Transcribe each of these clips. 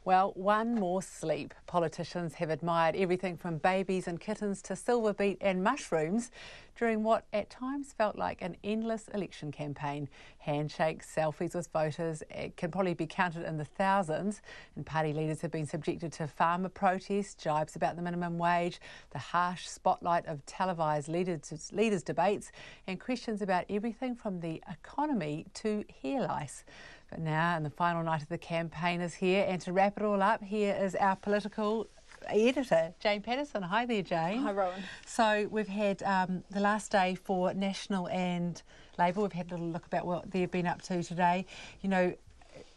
Well, one more sleep. Politicians have admired everything from babies and kittens to silverbeet and mushrooms during what at times felt like an endless election campaign. Handshakes, selfies with voters, it can probably be counted in the thousands, and party leaders have been subjected to farmer protests, jibes about the minimum wage, the harsh spotlight of televised leaders' debates, and questions about everything from the economy to hair lice. But now, and the final night of the campaign is here, and to wrap it all up, here is our political editor, Jane Patterson. Hi there, Jane. Hi, Rowan. So we've had the last day for National and Labour. We've had a little look about what they've been up to today. You know,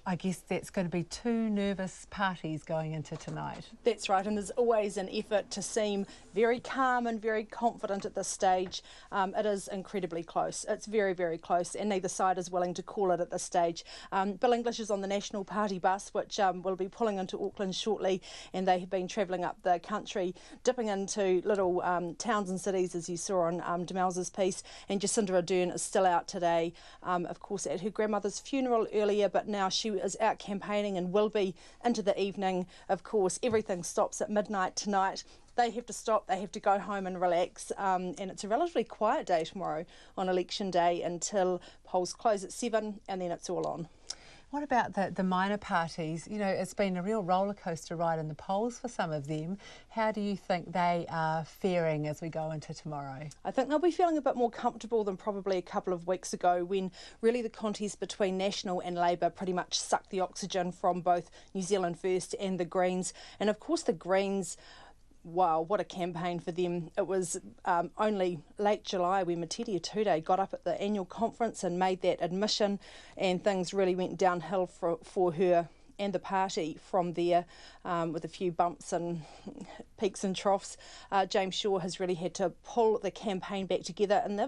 I guess that's going to be two nervous parties going into tonight. That's right, and there's always an effort to seem very calm and very confident at this stage. It is incredibly close. It's very, very close, and neither side is willing to call it at this stage. Bill English is on the National Party bus, which will be pulling into Auckland shortly, and they have been travelling up the country, dipping into little towns and cities, as you saw on Demels's piece. And Jacinda Ardern is still out today, of course, at her grandmother's funeral earlier, but now she is out campaigning and will be into the evening. Of course, everything stops at midnight tonight. They have to stop, they have to go home and relax, and it's a relatively quiet day tomorrow on election day until polls close at 7 and then it's all on. What about the minor parties? You know, it's been a real roller coaster ride in the polls for some of them. How do you think they are faring as we go into tomorrow? I think they'll be feeling a bit more comfortable than probably a couple of weeks ago, when really the contest between National and Labour pretty much sucked the oxygen from both New Zealand First and the Greens. And of course the Greens, wow, what a campaign for them. It was only late July when Metitia Tude got up at the annual conference and made that admission, and things really went downhill for her and the party from there, with a few bumps and peaks and troughs. James Shaw has really had to pull the campaign back together, and they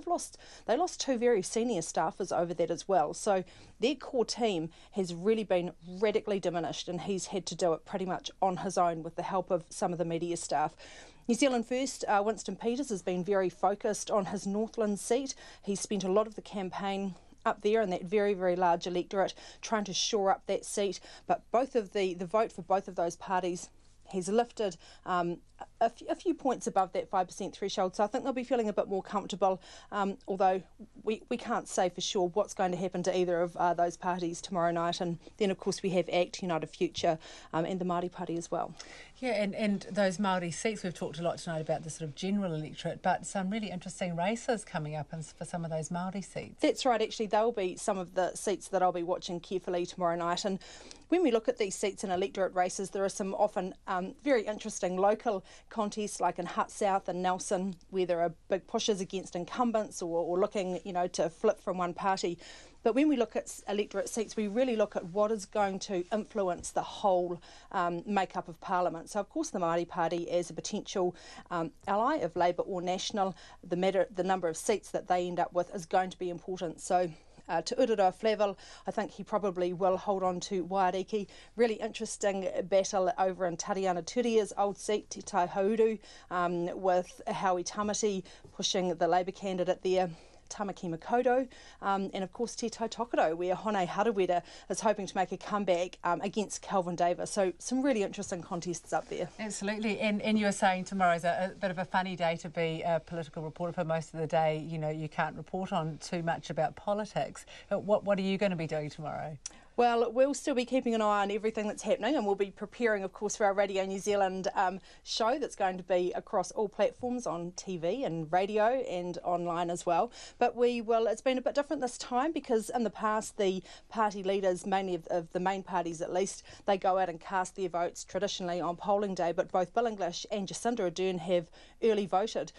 lost two very senior staffers over that as well. So their core team has really been radically diminished, and he's had to do it pretty much on his own with the help of some of the media staff. New Zealand First, Winston Peters has been very focused on his Northland seat. He's spent a lot of the campaign up there in that very, very large electorate, trying to shore up that seat. But both of the vote for both of those parties has lifted a few points above that 5% threshold. So I think they'll be feeling a bit more comfortable, although we can't say for sure what's going to happen to either of those parties tomorrow night. And then, of course, we have ACT, United Future, and the Māori Party as well. Yeah, and those Māori seats, we've talked a lot tonight about the sort of general electorate, but some really interesting races coming up for some of those Māori seats. That's right, actually, they'll be some of the seats that I'll be watching carefully tomorrow night. And when we look at these seats and electorate races, there are some often very interesting local contests, like in Hutt South and Nelson, where there are big pushes against incumbents or looking, you know, to flip from one party. But when we look at electorate seats, we really look at what is going to influence the whole makeup of Parliament. So, of course, the Māori Party as a potential ally of Labour or National, the number of seats that they end up with is going to be important. So, to Editor Flavel, I think he probably will hold on to Waiariki. Really interesting battle over in Tariana Turia's old seat, Te Tai Hauru, with Howie Tamati pushing the Labour candidate there, Tamaki Makoto, and of course Te Tai Tokerau, where Hone Harawira is hoping to make a comeback against Kelvin Davis. So some really interesting contests up there. Absolutely, and you were saying tomorrow's a bit of a funny day to be a political reporter. For most of the day, you know, you can't report on too much about politics. But what are you going to be doing tomorrow? Well, we'll still be keeping an eye on everything that's happening, and we'll be preparing, of course, for our Radio New Zealand show that's going to be across all platforms on TV and radio and online as well. But it's been a bit different this time, because in the past the party leaders, mainly of the main parties at least, they go out and cast their votes traditionally on polling day, but both Bill English and Jacinda Ardern have early voted.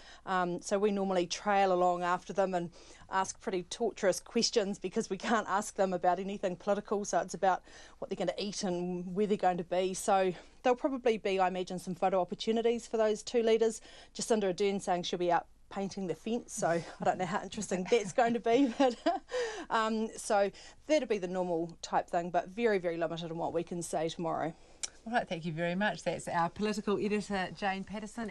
So we normally trail along after them and ask pretty torturous questions, because we can't ask them about anything political. So it's about what they're going to eat and where they're going to be. So there'll probably be, I imagine, some photo opportunities for those two leaders. Jacinda Ardern saying she'll be out painting the fence, so I don't know how interesting that's going to be. But so that'll be the normal type thing, but very, very limited on what we can say tomorrow. All right, thank you very much. That's our political editor, Jane Patterson.